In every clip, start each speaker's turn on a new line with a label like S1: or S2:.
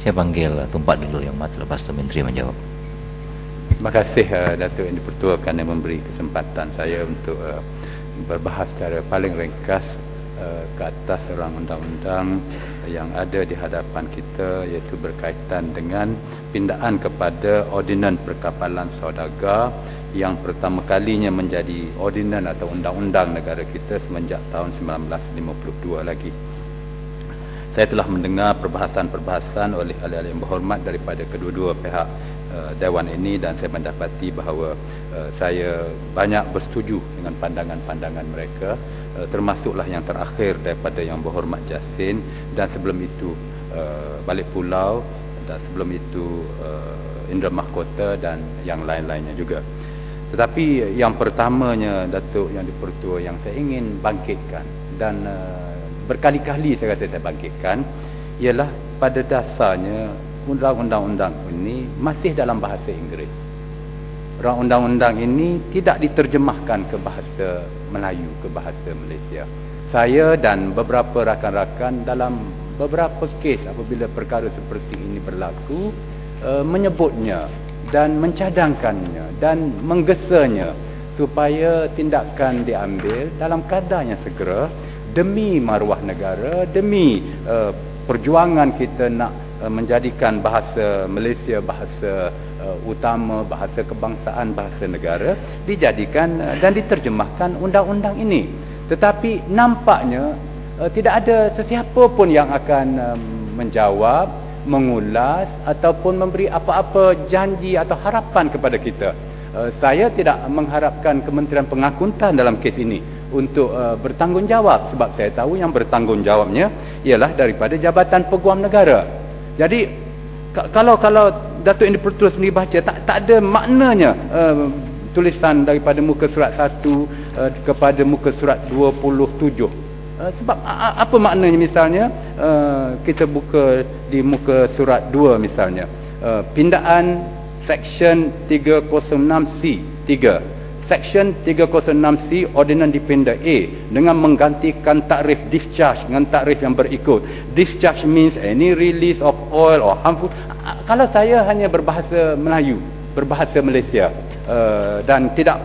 S1: Saya panggil Tumpak dulu yang mat, lepas tu Menteri menjawab.
S2: Terima kasih Datuk Yang di-Pertua kerana memberi kesempatan saya untuk berbahas secara paling ringkas ke atas rang undang-undang yang ada di hadapan kita, iaitu berkaitan dengan pindaan kepada Ordinan Perkapalan Saudagar yang pertama kalinya menjadi ordinan atau undang-undang negara kita semenjak tahun 1952 lagi. Saya telah mendengar perbahasan-perbahasan oleh ahli-ahli yang berhormat daripada kedua-dua pihak Dewan ini, dan saya mendapati bahawa saya banyak bersetuju dengan pandangan-pandangan mereka, termasuklah yang terakhir daripada yang berhormat Jasin, dan sebelum itu Balik Pulau, dan sebelum itu Indra Mahkota dan yang lain-lainnya juga. Tetapi yang pertamanya, Datuk Yang di-Pertua, yang saya ingin bangkitkan dan berkali-kali saya rasa saya bangkitkan, ialah pada dasarnya undang-undang ini masih dalam bahasa Inggeris. Undang-undang ini tidak diterjemahkan ke bahasa Melayu, ke bahasa Malaysia. Saya dan beberapa rakan-rakan dalam beberapa kes apabila perkara seperti ini berlaku, menyebutnya dan mencadangkannya dan menggesanya supaya tindakan diambil dalam kadar yang segera demi maruah negara, demi perjuangan kita nak menjadikan bahasa Malaysia bahasa utama, bahasa kebangsaan, bahasa negara, dijadikan dan diterjemahkan undang-undang ini. Tetapi nampaknya tidak ada sesiapa pun yang akan menjawab, mengulas ataupun memberi apa-apa janji atau harapan kepada kita. Saya tidak mengharapkan Kementerian Pengakuntan dalam kes ini untuk bertanggungjawab, sebab saya tahu yang bertanggungjawabnya ialah daripada Jabatan Peguam Negara. Jadi kalau Datuk Yang di-Pertua sendiri baca, tak ada maknanya tulisan daripada muka surat 1 kepada muka surat 27. Sebab apa maknanya? Misalnya kita buka di muka surat 2 misalnya, pindaan Seksyen 306C 3. Seksyen 306C Ordinan Dipinda A dengan menggantikan takrif discharge dengan takrif yang berikut. Discharge means any release of oil or harmful. Kalau saya hanya berbahasa Melayu, berbahasa Malaysia, dan tidak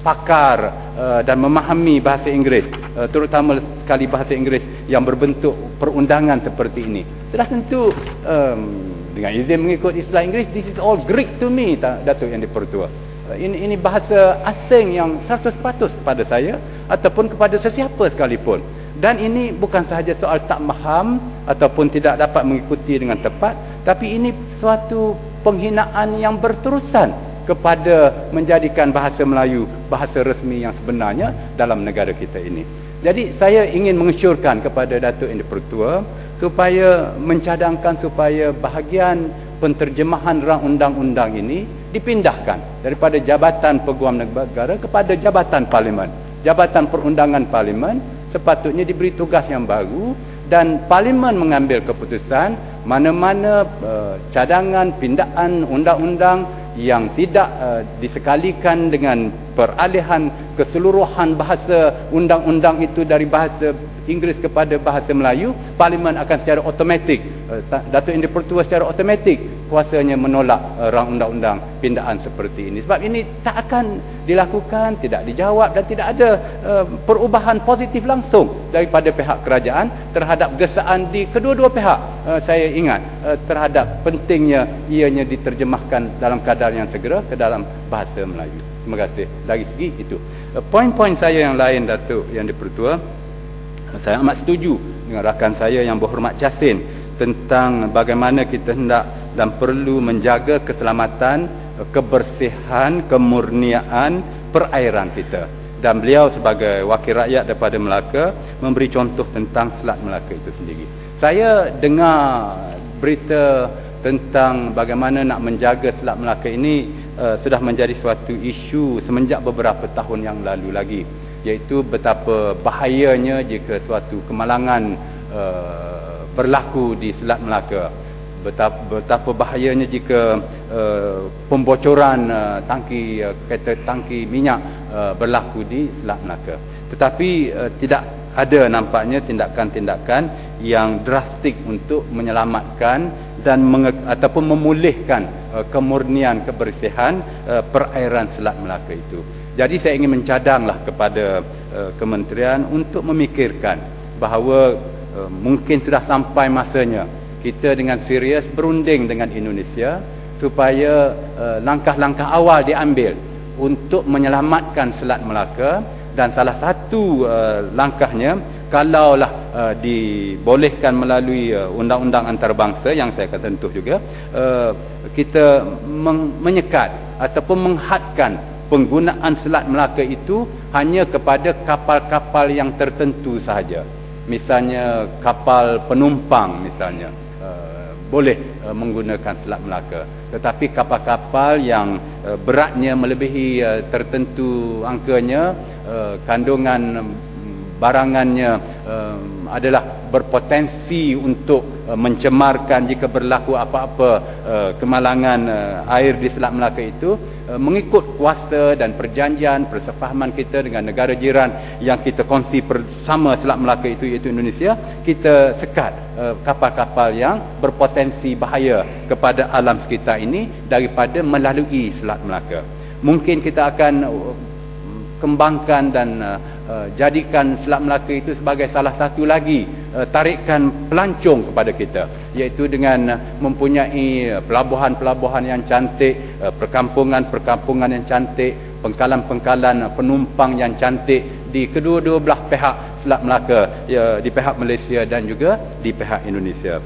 S2: pakar dan memahami bahasa Inggeris, terutama sekali bahasa Inggeris yang berbentuk perundangan seperti ini, sudah tentu dengan izin mengikut istilah Inggeris, this is all Greek to me, Datuk Yang di-Pertua. Ini bahasa asing yang 100% kepada saya ataupun kepada sesiapa sekalipun. Dan ini bukan sahaja soal tak faham ataupun tidak dapat mengikuti dengan tepat, tapi ini suatu penghinaan yang berterusan kepada menjadikan bahasa Melayu bahasa resmi yang sebenarnya dalam negara kita ini. Jadi saya ingin mengesyorkan kepada Datuk Yang di-Pertua supaya mencadangkan supaya bahagian penterjemahan rang undang-undang ini dipindahkan daripada Jabatan Peguam Negara kepada Jabatan Parlimen. Jabatan Perundangan Parlimen sepatutnya diberi tugas yang baru, dan Parlimen mengambil keputusan mana-mana cadangan pindaan undang-undang yang tidak disekalikan dengan peralihan keseluruhan bahasa undang-undang itu dari bahasa Inggeris kepada bahasa Melayu, Parlimen akan secara automatik, Datuk Yang di-Pertua secara automatik kuasanya menolak rang undang-undang pindaan seperti ini. Sebab ini tak akan dilakukan, tidak dijawab, dan tidak ada perubahan positif langsung daripada pihak kerajaan terhadap gesaan di kedua-dua pihak. Saya ingat terhadap pentingnya ianya diterjemahkan dalam kadar yang segera ke dalam bahasa Melayu. Terima kasih. Dari segi itu, poin-poin saya yang lain, Datuk Yang di-Pertua, saya amat setuju dengan rakan saya yang berhormat Jasin tentang bagaimana kita hendak dan perlu menjaga keselamatan, kebersihan, kemurniaan perairan kita. Dan beliau sebagai wakil rakyat daripada Melaka memberi contoh tentang Selat Melaka itu sendiri. Saya dengar berita tentang bagaimana nak menjaga Selat Melaka ini sudah menjadi suatu isu semenjak beberapa tahun yang lalu lagi, iaitu betapa bahayanya jika suatu kemalangan berlaku di Selat Melaka, betapa bahayanya jika pembocoran tangki minyak berlaku di Selat Melaka. Tetapi tidak ada nampaknya tindakan-tindakan yang drastik untuk menyelamatkan dan ataupun memulihkan kemurnian kebersihan perairan Selat Melaka itu. Jadi saya ingin mencadanglah kepada kementerian untuk memikirkan bahawa mungkin sudah sampai masanya kita dengan serius berunding dengan Indonesia supaya langkah-langkah awal diambil untuk menyelamatkan Selat Melaka, dan salah satu langkahnya kalaulah dibolehkan melalui undang-undang antarabangsa yang saya akan sentuh juga, kita menyekat ataupun menghadkan penggunaan Selat Melaka itu hanya kepada kapal-kapal yang tertentu sahaja. Misalnya kapal penumpang misalnya boleh menggunakan Selat Melaka, tetapi kapal-kapal yang beratnya melebihi tertentu angkanya, kandungan barangannya adalah berpotensi untuk mencemarkan jika berlaku apa-apa kemalangan air di Selat Melaka itu, mengikut kuasa dan perjanjian persefahaman kita dengan negara jiran yang kita kongsi bersama Selat Melaka itu, iaitu Indonesia, kita sekat kapal-kapal yang berpotensi bahaya kepada alam sekitar ini daripada melalui Selat Melaka. Mungkin kita akan kembangkan dan jadikan Selat Melaka itu sebagai salah satu lagi tarikan pelancong kepada kita, iaitu dengan mempunyai pelabuhan-pelabuhan yang cantik, perkampungan-perkampungan yang cantik, pengkalan-pengkalan penumpang yang cantik di kedua-dua belah pihak Selat Melaka, ya, di pihak Malaysia dan juga di pihak Indonesia.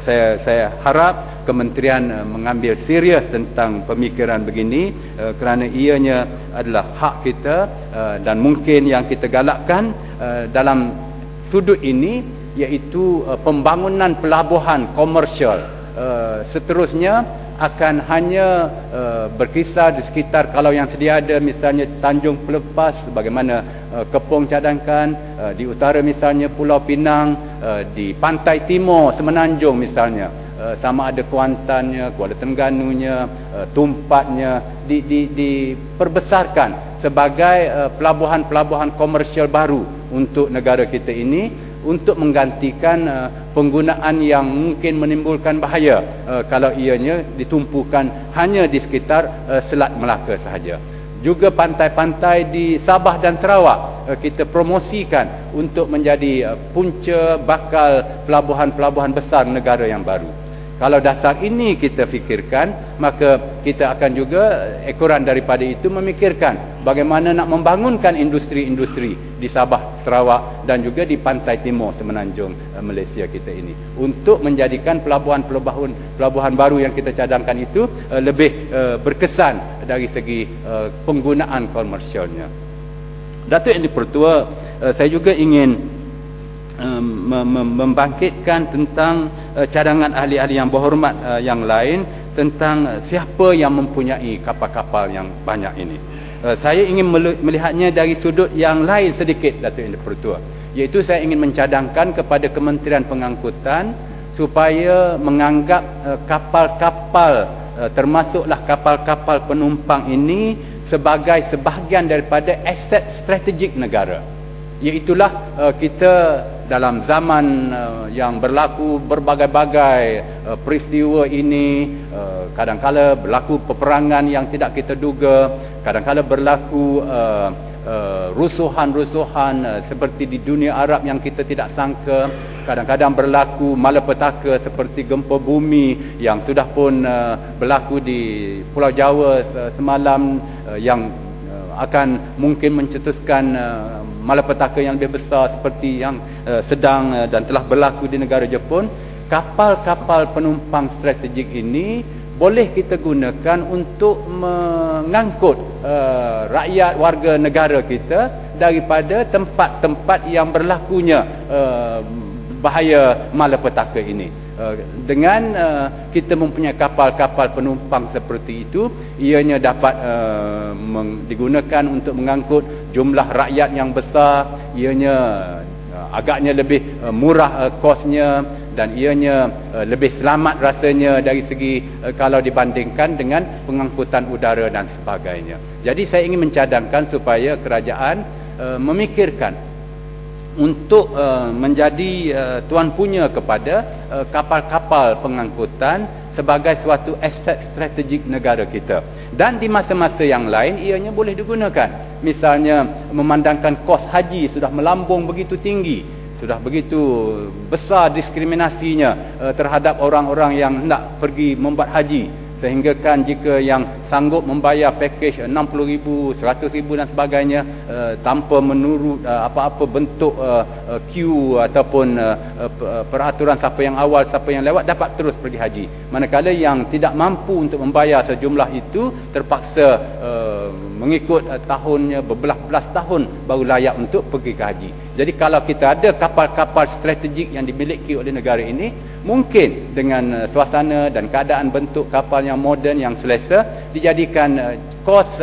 S2: Saya harap kementerian mengambil serius tentang pemikiran begini, kerana ianya adalah hak kita, dan mungkin yang kita galakkan dalam sudut ini iaitu pembangunan pelabuhan komersial seterusnya akan hanya berkisar di sekitar, kalau yang sedia ada misalnya Tanjung Pelepas sebagaimana Kepong cadangkan, di utara misalnya Pulau Pinang, di pantai timur Semenanjung misalnya, sama ada Kuantannya, Kuala Terengganu-nya, Tumpatnya diperbesarkan sebagai pelabuhan-pelabuhan komersial baru untuk negara kita ini, untuk menggantikan penggunaan yang mungkin menimbulkan bahaya kalau ianya ditumpukan hanya di sekitar Selat Melaka sahaja. Juga pantai-pantai di Sabah dan Sarawak kita promosikan untuk menjadi punca bakal pelabuhan-pelabuhan besar negara yang baru. Kalau dasar ini kita fikirkan, maka kita akan juga ekoran daripada itu memikirkan bagaimana nak membangunkan industri-industri di Sabah, Sarawak dan juga di pantai timur Semenanjung Malaysia kita ini, untuk menjadikan pelabuhan baru yang kita cadangkan itu lebih berkesan dari segi penggunaan komersialnya. Datuk Yang di-Pertua, saya juga ingin membangkitkan tentang cadangan ahli-ahli yang berhormat yang lain tentang siapa yang mempunyai kapal-kapal yang banyak ini. Saya ingin melihatnya dari sudut yang lain sedikit, Datuk Yang di-Pertua, iaitu saya ingin mencadangkan kepada Kementerian Pengangkutan supaya menganggap kapal-kapal termasuklah kapal-kapal penumpang ini sebagai sebahagian daripada aset strategik negara. Iaitulah kita dalam zaman yang berlaku berbagai-bagai peristiwa ini, kadang-kala berlaku peperangan yang tidak kita duga, kadang-kala berlaku rusuhan-rusuhan seperti di dunia Arab yang kita tidak sangka, kadang-kadang berlaku malapetaka seperti gempa bumi yang sudah pun berlaku di Pulau Jawa semalam, yang akan mungkin mencetuskan malapetaka yang lebih besar seperti yang sedang dan telah berlaku di negara Jepun. Kapal-kapal penumpang strategik ini boleh kita gunakan untuk mengangkut rakyat warga negara kita daripada tempat-tempat yang berlakunya bahaya malapetaka ini. Dengan kita mempunyai kapal-kapal penumpang seperti itu, ianya dapat digunakan untuk mengangkut jumlah rakyat yang besar, ianya agaknya lebih murah kosnya, dan ianya lebih selamat rasanya dari segi kalau dibandingkan dengan pengangkutan udara dan sebagainya. Jadi saya ingin mencadangkan supaya kerajaan memikirkan untuk menjadi tuan punya kepada kapal-kapal pengangkutan sebagai suatu aset strategik negara kita. Dan di masa-masa yang lain ianya boleh digunakan. Misalnya memandangkan kos haji sudah melambung begitu tinggi, sudah begitu besar diskriminasinya terhadap orang-orang yang hendak pergi membuat haji, sehingga kan jika yang sanggup membayar pakej 60,000, 100,000 dan sebagainya tanpa menurut apa-apa bentuk queue ataupun peraturan siapa yang awal siapa yang lewat dapat terus pergi haji. Manakala yang tidak mampu untuk membayar sejumlah itu terpaksa mengikut tahunnya berbelas-belas tahun baru layak untuk pergi ke haji. Jadi kalau kita ada kapal-kapal strategik yang dimiliki oleh negara ini, mungkin dengan suasana dan keadaan bentuk kapal yang moden, yang selesa, dijadikan kos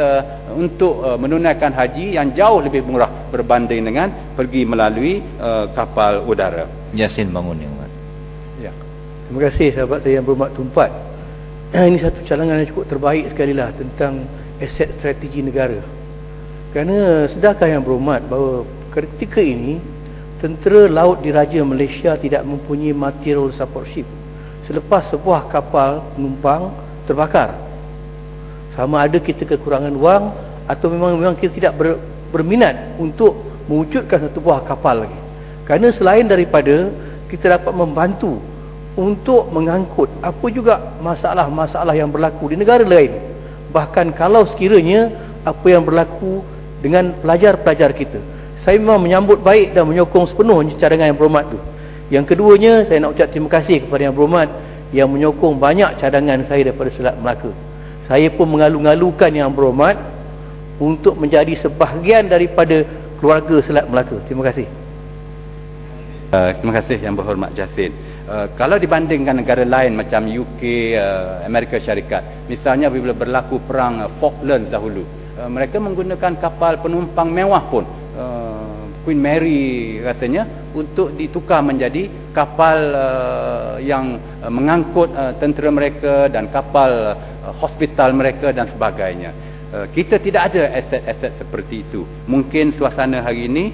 S2: untuk menunaikan haji yang jauh lebih murah berbanding dengan pergi melalui kapal udara.
S1: Yasin bangun yang Mat.
S3: Ya. Terima kasih sahabat saya yang berhormat Tumpat. Ini satu cadangan yang cukup terbaik sekali lah tentang aset strategi negara. Kerana sedarkah yang berhormat bahawa ketika ini tentera laut diraja Malaysia tidak mempunyai material support ship selepas sebuah kapal penumpang terbakar. Sama ada kita kekurangan wang atau memang kita tidak berminat untuk mewujudkan satu buah kapal lagi. Kerana selain daripada kita dapat membantu untuk mengangkut apa juga masalah-masalah yang berlaku di negara lain. Bahkan kalau sekiranya apa yang berlaku dengan pelajar-pelajar kita, saya memang menyambut baik dan menyokong sepenuhnya cadangan yang berhormat tu. Yang keduanya, saya nak ucap terima kasih kepada yang berhormat yang menyokong banyak cadangan saya daripada Selat Melaka. Saya pun mengalu-ngalukan yang berhormat untuk menjadi sebahagian daripada keluarga Selat Melaka. Terima kasih.
S2: Terima kasih yang berhormat Jasin. Kalau dibandingkan negara lain macam UK, Amerika Syarikat, misalnya bila berlaku perang Falklands dahulu, mereka menggunakan kapal penumpang mewah pun, Queen Mary katanya, untuk ditukar menjadi kapal yang mengangkut tentera mereka dan kapal hospital mereka dan sebagainya. Kita tidak ada aset-aset seperti itu. Mungkin suasana hari ini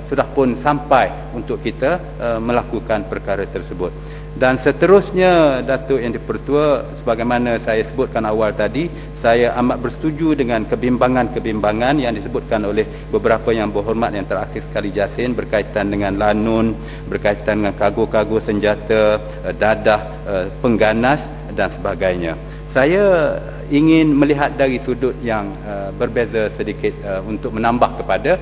S2: sudah pun sampai untuk kita melakukan perkara tersebut. Dan seterusnya, Datuk Yang di-Pertua, sebagaimana saya sebutkan awal tadi, saya amat bersetuju dengan kebimbangan-kebimbangan yang disebutkan oleh beberapa yang berhormat yang terakhir sekali Jasin berkaitan dengan lanun, berkaitan dengan kargo-kargo senjata, dadah, pengganas dan sebagainya. Saya ingin melihat dari sudut yang berbeza sedikit untuk menambah kepada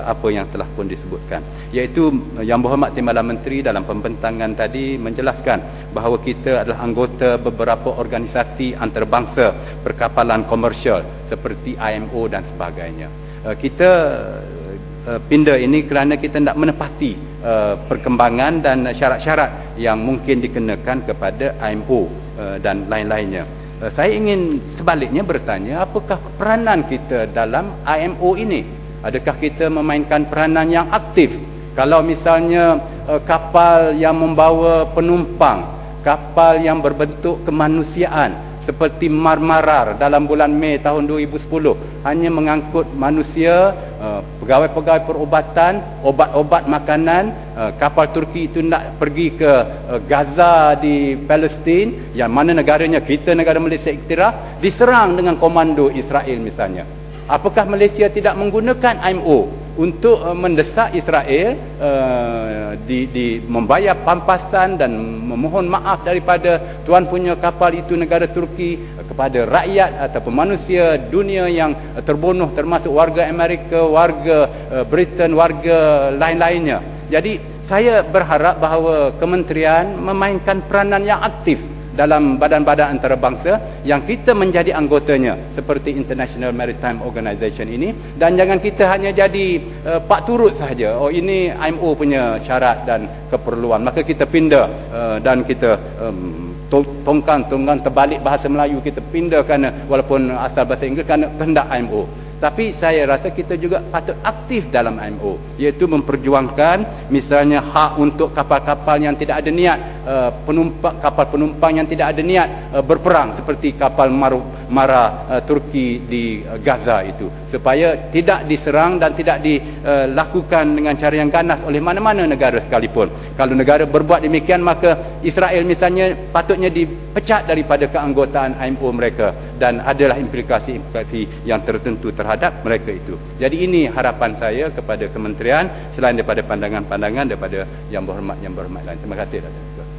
S2: apa yang telah pun disebutkan, iaitu Yang Berhormat Timbalan Menteri dalam pembentangan tadi menjelaskan bahawa kita adalah anggota beberapa organisasi antarabangsa perkapalan komersial seperti IMO dan sebagainya. Kita pindah ini kerana kita nak menepati perkembangan dan syarat-syarat yang mungkin dikenakan kepada IMO dan lain-lainnya. Saya ingin sebaliknya bertanya, apakah peranan kita dalam IMO ini? Adakah kita memainkan peranan yang aktif? Kalau misalnya kapal yang membawa penumpang, kapal yang berbentuk kemanusiaan seperti Marmarar dalam bulan Mei tahun 2010 hanya mengangkut manusia, pegawai-pegawai perubatan, obat-obat makanan. Kapal Turki itu nak pergi ke Gaza di Palestin, yang mana negaranya kita, negara Malaysia iktiraf, diserang dengan komando Israel misalnya. Apakah Malaysia tidak menggunakan IMO untuk mendesak Israel membayar pampasan dan memohon maaf daripada tuan punya kapal itu, negara Turki, kepada rakyat ataupun manusia dunia yang terbunuh, termasuk warga Amerika, warga Britain, warga lain-lainnya. Jadi saya berharap bahawa kementerian memainkan peranan yang aktif dalam badan-badan antarabangsa yang kita menjadi anggotanya seperti International Maritime Organization ini, dan jangan kita hanya jadi pak turut sahaja. Oh, ini IMO punya syarat dan keperluan, maka kita pindah dan kita tongkang terbalik bahasa Melayu, kita pindah kerana walaupun asal bahasa Inggeris kerana kehendak IMO. Tapi saya rasa kita juga patut aktif dalam IMO, iaitu memperjuangkan misalnya hak untuk kapal-kapal yang tidak ada niat kapal penumpang yang tidak ada niat berperang, seperti kapal mara Turki di Gaza itu, supaya tidak diserang dan tidak dilakukan dengan cara yang ganas oleh mana-mana negara sekalipun. Kalau negara berbuat demikian, maka Israel misalnya patutnya dipecat daripada keanggotaan IMO mereka, dan adalah implikasi-implikasi yang tertentu terhadap mereka itu. Jadi ini harapan saya kepada kementerian, selain daripada pandangan-pandangan daripada yang berhormat lain. Terima kasih, Datuk Ketua.